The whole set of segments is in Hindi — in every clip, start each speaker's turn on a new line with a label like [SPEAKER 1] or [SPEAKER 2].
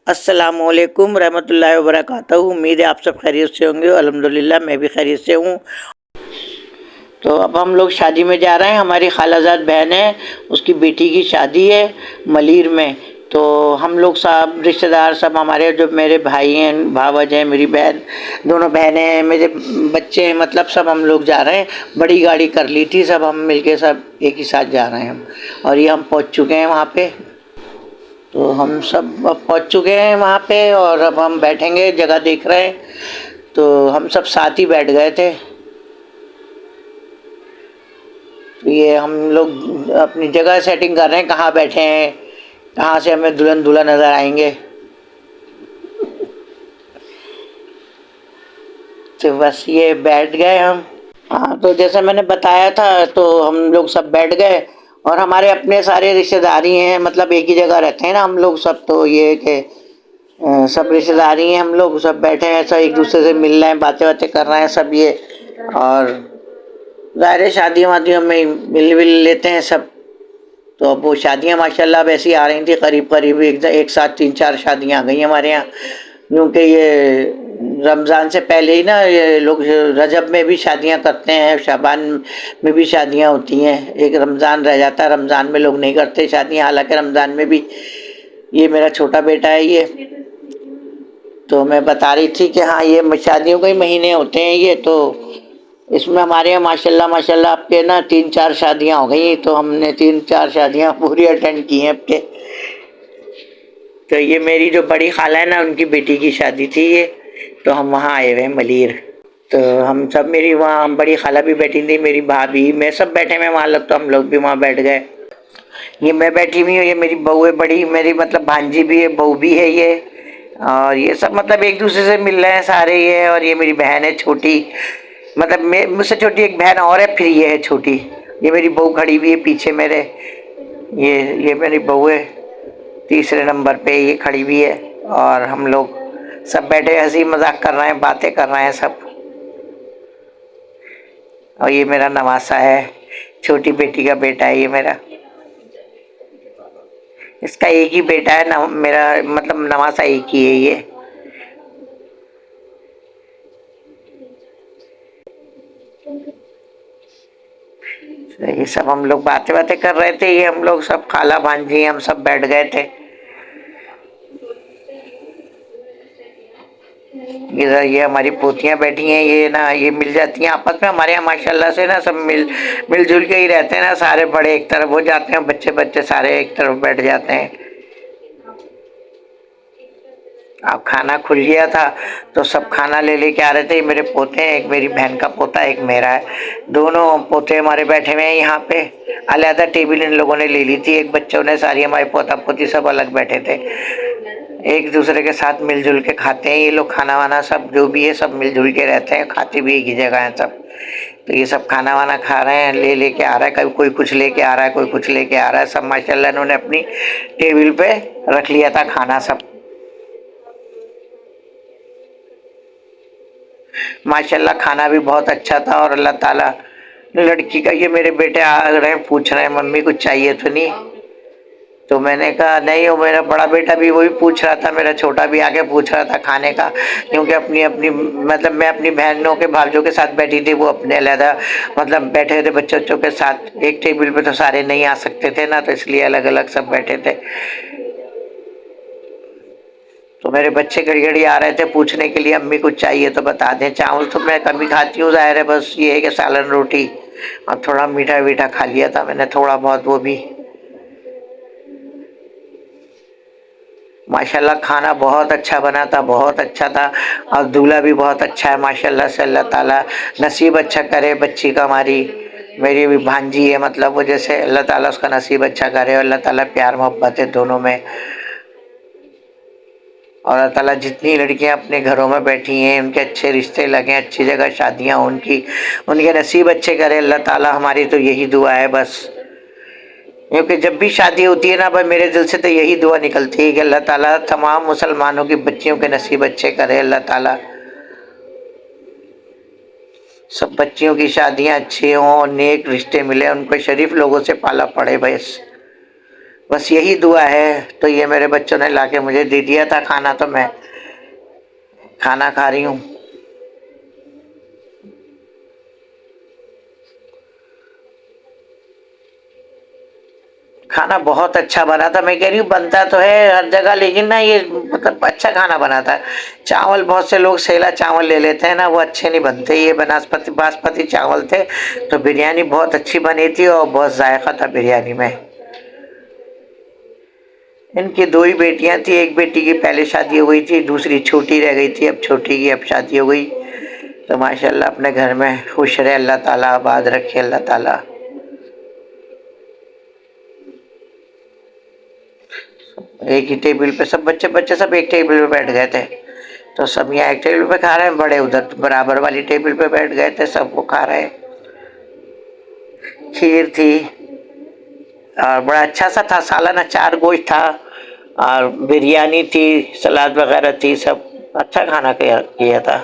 [SPEAKER 1] अस्सलामुअलैकुम रहमतुल्लाहि व बरकातहू। उम्मीद है आप सब खैरियत से होंगे। अल्हम्दुलिल्लाह मैं भी खैरियत से हूँ। तो अब हम लोग शादी में जा रहे हैं। हमारी खालाजाद बहन है, उसकी बेटी की शादी है मलीर में। तो हम लोग सब रिश्तेदार सब हमारे, जो मेरे भाई हैं, भावज हैं, मेरी बहन, दोनों बहनें हैं, मेरे बच्चे हैं, मतलब सब हम लोग जा रहे हैं। बड़ी गाड़ी कर ली थी, सब हम मिलके सब एक ही साथ जा रहे हैं हम। और ये हम पहुँच चुके हैं वहाँ पे। तो हम सब अब पहुँच चुके हैं वहाँ पे और अब हम बैठेंगे, जगह देख रहे हैं। तो हम सब साथ ही बैठ गए थे। तो ये हम लोग अपनी जगह सेटिंग कर रहे हैं, कहाँ बैठे हैं, कहाँ से हमें दुल्हन दूल्हा नज़र आएंगे। तो बस ये बैठ गए हम। हाँ, तो जैसे मैंने बताया था, तो हम लोग सब बैठ गए। और हमारे अपने सारे रिश्तेदारी हैं, मतलब एक ही जगह रहते हैं ना हम लोग सब। तो ये कि सब रिश्तेदारी हैं, हम लोग सब बैठे हैं, सब एक दूसरे से मिल रहे हैं, बातें बातें कर रहे हैं सब ये। और ज़ाहिर है शादियों वादियों में मिल विल लेते हैं सब। तो अब वो शादियाँ माशाल्लाह वैसी आ रही थी, करीब करीब एक साथ 3-4 शादियाँ आ गई हमारे यहाँ। क्योंकि ये रमज़ान से पहले ही ना ये लोग रजब में भी शादियां करते हैं, शाबान में भी शादियां होती हैं। एक रमज़ान रह जाता है, रमज़ान में लोग नहीं करते शादियां। हालांकि रमज़ान में भी, ये मेरा छोटा बेटा है ये, तो मैं बता रही थी कि हाँ ये शादियों के महीने होते हैं ये। तो इसमें हमारे यहाँ माशाल्लाह माशाल्लाह आपके ना 3-4 शादियां हो गई। तो हमने 3-4 शादियां पूरी अटेंड की हैं आपके। तो ये मेरी जो बड़ी खाला है ना, उनकी बेटी की शादी थी ये। तो हम वहाँ आए हुए हैं मलीर। तो हम सब, मेरी वहाँ बड़ी खाला भी बैठी थी, मेरी भाभी, मैं सब बैठे हुए वहाँ लग। तो हम लोग भी वहाँ बैठ गए। ये मैं बैठी हुई हूँ, ये मेरी बहू है बड़ी, मेरी मतलब भांजी भी है, बहू भी है ये। और ये सब मतलब एक दूसरे से मिल रहे हैं सारे ये। और ये मेरी बहन है छोटी, मतलब मैं मुझसे छोटी एक बहन और है, फिर ये है छोटी। ये मेरी बहू खड़ी हुई है पीछे मेरे। ये मेरी बहू है, तीसरे नंबर पे ये खड़ी हुई है। और हम लोग सब बैठे हंसी मजाक कर रहे हैं, बातें कर रहे हैं सब। और ये मेरा नवासा है, छोटी बेटी का बेटा है ये मेरा। इसका एक ही बेटा है ना, मेरा मतलब नवासा एक ही है ये। तो ये सब हम लोग बातें बातें कर रहे थे। ये हम लोग सब खाला भांजी हम सब बैठ गए थे। इधर ये हमारी पोतियां बैठी हैं, ये ना ये मिल जाती हैं आपस में। हमारे यहाँ माशाल्लाह से ना सब मिलजुल के ही रहते हैं ना सारे। बड़े एक तरफ हो जाते हैं, बच्चे बच्चे सारे एक तरफ बैठ जाते हैं। अब खाना खुल गया था तो सब खाना ले लेके आ रहे थे। मेरे पोते हैं, एक मेरी बहन का पोता, एक मेरा है। दोनों पोते हमारे बैठे हुए हैं यहाँ पे। अलहदा टेबल इन लोगों ने ले ली थी, एक बच्चों ने सारी, हमारे पोता पोती सब अलग बैठे थे। एक दूसरे के साथ मिलजुल के खाते हैं ये लोग खाना वाना, सब जो भी है सब मिलजुल के रहते हैं, खाते भी एक ही जगह हैं सब। तो ये सब खाना वाना खा रहे हैं, ले लेके आ रहा है, कभी कोई कुछ लेके आ रहा है, कोई कुछ लेके आ रहा है। सब माशाल्लाह इन्होंने अपनी टेबल पे रख लिया था खाना सब। माशाल्लाह खाना भी बहुत अच्छा था। और अल्लाह ताला लड़की का, ये मेरे बेटे आ रहे हैं, पूछ रहे हैं मम्मी कुछ चाहिए तो नहीं। तो मैंने कहा नहीं। वो मेरा बड़ा बेटा भी वही पूछ रहा था, मेरा छोटा भी आके पूछ रहा था खाने का। क्योंकि अपनी अपनी मतलब मैं अपनी बहनों के भाइयों के साथ बैठी थी, वो अपने अलहदा मतलब बैठे थे बच्चों के साथ। एक टेबल पे तो सारे नहीं आ सकते थे ना, तो इसलिए अलग अलग सब बैठे थे। तो मेरे बच्चे घड़ी घड़ी आ रहे थे पूछने के लिए अम्मी कुछ चाहिए तो बता दें। चावल तो मैं कभी खाती हूँ ज़ाहिर है, बस ये है कि सालन रोटी और थोड़ा मीठा वीठा खा लिया था मैंने थोड़ा बहुत, वो भी। माशाल्लाह खाना बहुत अच्छा बना था, बहुत अच्छा था। और दूल्हा भी बहुत अच्छा है माशाल्लाह से। अल्लाह ताला नसीब अच्छा करे बच्ची का, हमारी मेरी भी भांजी है, मतलब वो जैसे अल्लाह ताला उसका नसीब अच्छा करे। और अल्लाह ताला प्यार मोहब्बत है दोनों में। और अल्लाह ताला जितनी लड़कियां अपने घरों में बैठी हैं उनके अच्छे रिश्ते लगें, अच्छी जगह शादियां हों उनकी, उनके नसीब अच्छे करे अल्लाह ताला। हमारी तो यही दुआ है बस। क्योंकि जब भी शादी होती है ना भाई, मेरे दिल से तो यही दुआ निकलती है कि अल्लाह ताला तमाम मुसलमानों की बच्चियों के नसीब अच्छे करे अल्लाह ताला। सब बच्चियों की शादियां अच्छी हों और नेक रिश्ते मिले, उनको शरीफ लोगों से पाला पड़े बस। बस यही दुआ है। तो ये मेरे बच्चों ने लाके मुझे दे दिया था खाना, तो मैं खाना खा रही हूँ। खाना बहुत अच्छा बना था। मैं कह रही हूँ बनता तो है हर जगह, लेकिन ना ये मतलब अच्छा खाना बना था। चावल बहुत से लोग सेला चावल ले लेते हैं ना, वो अच्छे नहीं बनते। ये बनास्पति बासमती चावल थे, तो बिरयानी बहुत अच्छी बनी थी और बहुत जायका था बिरयानी में। इनकी दो ही बेटियां थी, एक बेटी की पहले शादी हो गई थी, दूसरी छोटी रह गई थी, अब छोटी की अब शादी हो गई। तो माशाल्लाह अपने घर में खुश रहे अल्लाह ताला, आबाद रखे अल्लाह ताला। एक ही टेबल पे सब बच्चे बच्चे सब एक टेबल पे बैठ गए थे, तो सब यहाँ एक टेबल पे खा रहे हैं, बड़े उधर बराबर वाली टेबल पे बैठ गए थे, सब वो खा रहे। खीर थी और बड़ा अच्छा सा था, सालन अचार गोश्त था और बिरयानी थी, सलाद वगैरह थी, सब अच्छा खाना किया था।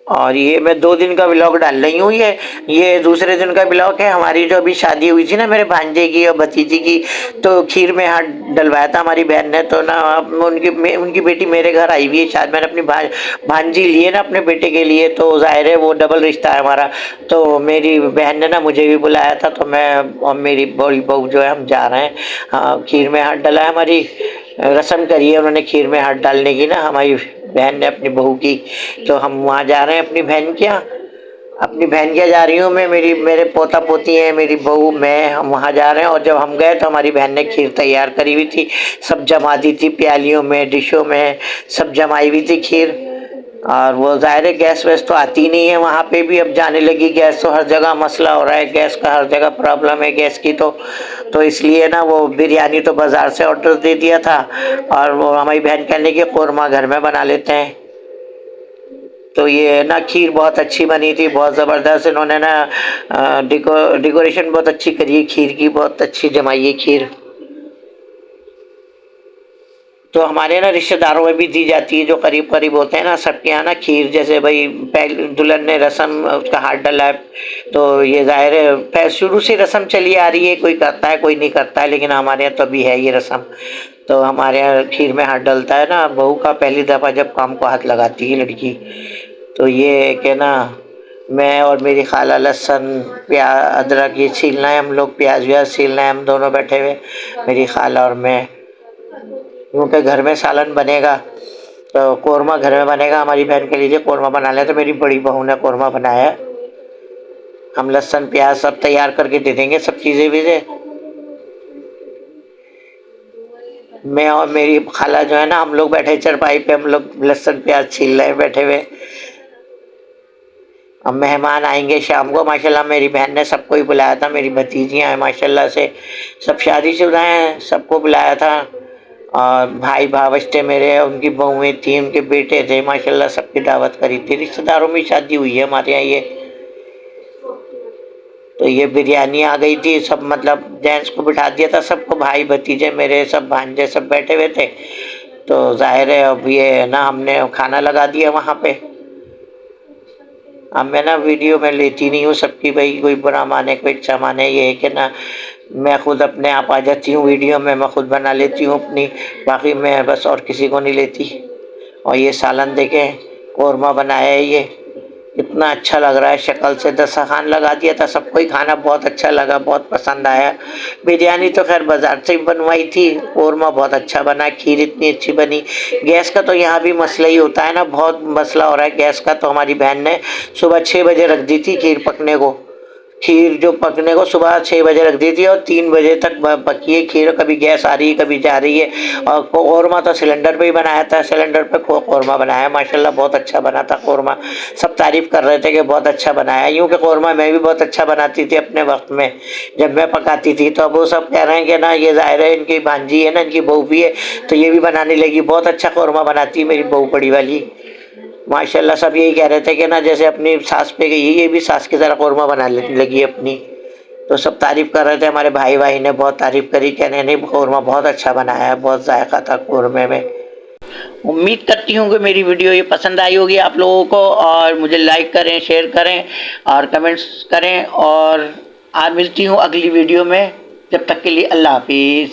[SPEAKER 1] और ये मैं 2 दिन का व्लॉग डाल रही हूँ। ये दूसरे दिन का व्लॉग है। हमारी जो अभी शादी हुई थी ना मेरे भांजे की और भतीजी की, तो खीर में हाथ डलवाया था हमारी बहन ने। तो ना उनकी बेटी मेरे घर आई हुई है, शायद मैंने अपनी भांजी ली है ना अपने बेटे के लिए, तो जाहिर है वो डबल रिश्ता है हमारा। तो मेरी बहन ने ना मुझे भी बुलाया था, तो मैं और मेरी बड़ी बहू जो है हम जा रहे हैं। हाँ, खीर में हाथ डला है, हमारी रस्म करी है उन्होंने खीर में हाथ डालने की ना, हमारी बहन ने अपनी बहू की। तो हम वहाँ जा रहे हैं अपनी बहन के यहाँ। अपनी बहन के यहाँ जा रही हूँ मैं, मेरे पोता पोती हैं, मेरी बहू, मैं, हम वहाँ जा रहे हैं। और जब हम गए तो हमारी बहन ने खीर तैयार करी हुई थी, सब जमा दी थी प्यालियों में, डिशों में, सब जमाई हुई थी खीर। और वो ज़ाहिर है गैस वैस तो आती नहीं है वहाँ पे भी, अब जाने लगी गैस, तो हर जगह मसला हो रहा है गैस का, हर जगह प्रॉब्लम है गैस की। तो इसलिए ना वो बिरयानी तो बाज़ार से ऑर्डर दे दिया था, और वो हमारी बहन कहने की कोरमा घर में बना लेते हैं। तो ये ना खीर बहुत अच्छी बनी थी, बहुत ज़बरदस्त। इन्होंने ना डेकोरेशन बहुत अच्छी करी है, खीर की बहुत अच्छी जमाई है खीर। तो हमारे ना रिश्तेदारों में भी दी जाती है, जो करीब करीब होते हैं ना, सबके यहाँ ना खीर। जैसे भाई पहले दुल्हन ने रस्म उसका हाथ डला है, तो ये जाहिर है शुरू से रस्म चली आ रही है, कोई करता है कोई नहीं करता है, लेकिन हमारे यहाँ तो अभी है ये रस्म। तो हमारे यहाँ खीर में हाथ डलता है ना बहू का, पहली दफ़ा जब काम को हाथ लगाती है लड़की। तो ये कि ना मैं और मेरी खाला लहसुन प्याज अदरक ये छीलना है, हम लोग प्याज व्याज छीलना है, हम दोनों बैठे हुए, मेरी खाला और मैं। क्योंकि घर में सालन बनेगा, तो कोरमा घर में बनेगा। हमारी बहन के लिए कोरमा बना लिया, तो मेरी बड़ी बहू ने कोरमा बनाया। हम लहसुन प्याज सब तैयार करके दे देंगे, सब चीज़ें भी। मैं और मेरी खाला जो है ना, हम लोग बैठे चरपाई पे, हम लोग लहसुन प्याज छील रहे हैं बैठे हुए। अब मेहमान आएंगे शाम को, माशाल्लाह मेरी बहन ने सबको ही बुलाया था, मेरी भतीजियाँ हैं माशाल्लाह से, सब शादीशुदा हैं, सबको बुलाया था। और भाई भावस्ते मेरे, उनकी बहुएँ थी, उनके बेटे थे, माशाल्लाह सबकी दावत करी थी। रिश्तेदारों में शादी हुई है हमारे यहाँ ये। तो ये बिरयानी आ गई थी, सब मतलब जेंट्स को बिठा दिया था सबको, भाई भतीजे मेरे सब भांजे सब बैठे हुए थे। तो जाहिर है अब ये ना हमने खाना लगा दिया वहाँ पे। अब मैं ना वीडियो में लेती नहीं हूँ सबकी, भाई कोई बुरा माने कोई अच्छा माने, ये है कि ना मैं खुद अपने आप आ जाती हूँ वीडियो में, मैं खुद बना लेती हूँ अपनी, बाकी मैं बस और किसी को नहीं लेती। और ये सालन देखें, कौरमा बनाया है ये, इतना अच्छा लग रहा है शक्ल से। दस्तरखान लगा दिया था, सबको ही खाना बहुत अच्छा लगा, बहुत पसंद आया। बिरयानी तो खैर बाजार से ही बनवाई थी, कौरमा बहुत अच्छा बना, खीर इतनी अच्छी बनी। गैस का तो यहाँ भी मसला ही होता है ना, बहुत मसला हो रहा है गैस का। तो हमारी बहन ने सुबह 6 बजे रख दी थी खीर पकने को, खीर जो पकने को सुबह 6 बजे रख दी थी, और 3 बजे तक पकी है खीर। कभी गैस आ रही है कभी जा रही है। और कौरमा तो सिलेंडर पे ही बनाया था, सिलेंडर पे कौरमा बनाया, माशाल्लाह बहुत अच्छा बना था कौरमा। सब तारीफ़ कर रहे थे कि बहुत अच्छा बनाया। यूँ कि कौरमा मैं भी बहुत अच्छा बनाती थी अपने वक्त में, जब मैं पकाती थी। तो अब वो सब कह रहे हैं कि ना ये ज़ाहिर है इनकी भांजी है ना, इनकी बहू भी है, तो ये भी बनाने लगी। बहुत अच्छा कौरमा बनाती है मेरी बहू बड़ी वाली, माशाल्लाह। सब यही कह रहे थे कि ना जैसे अपनी सास पे गई ये भी सास की तरह कौरमा बनाने लगी अपनी। तो सब तारीफ़ कर रहे थे, हमारे भाई ने बहुत तारीफ़ करी, कहने नहीं कौरमा बहुत अच्छा बनाया है, बहुत जायका था कौरमे में। उम्मीद करती हूँ कि मेरी वीडियो ये पसंद आई होगी आप लोगों को, और मुझे लाइक करें, शेयर करें और कमेंट्स करें। और आज मिलती हूँ अगली वीडियो में, जब तक के लिए अल्लाह हाफिज़।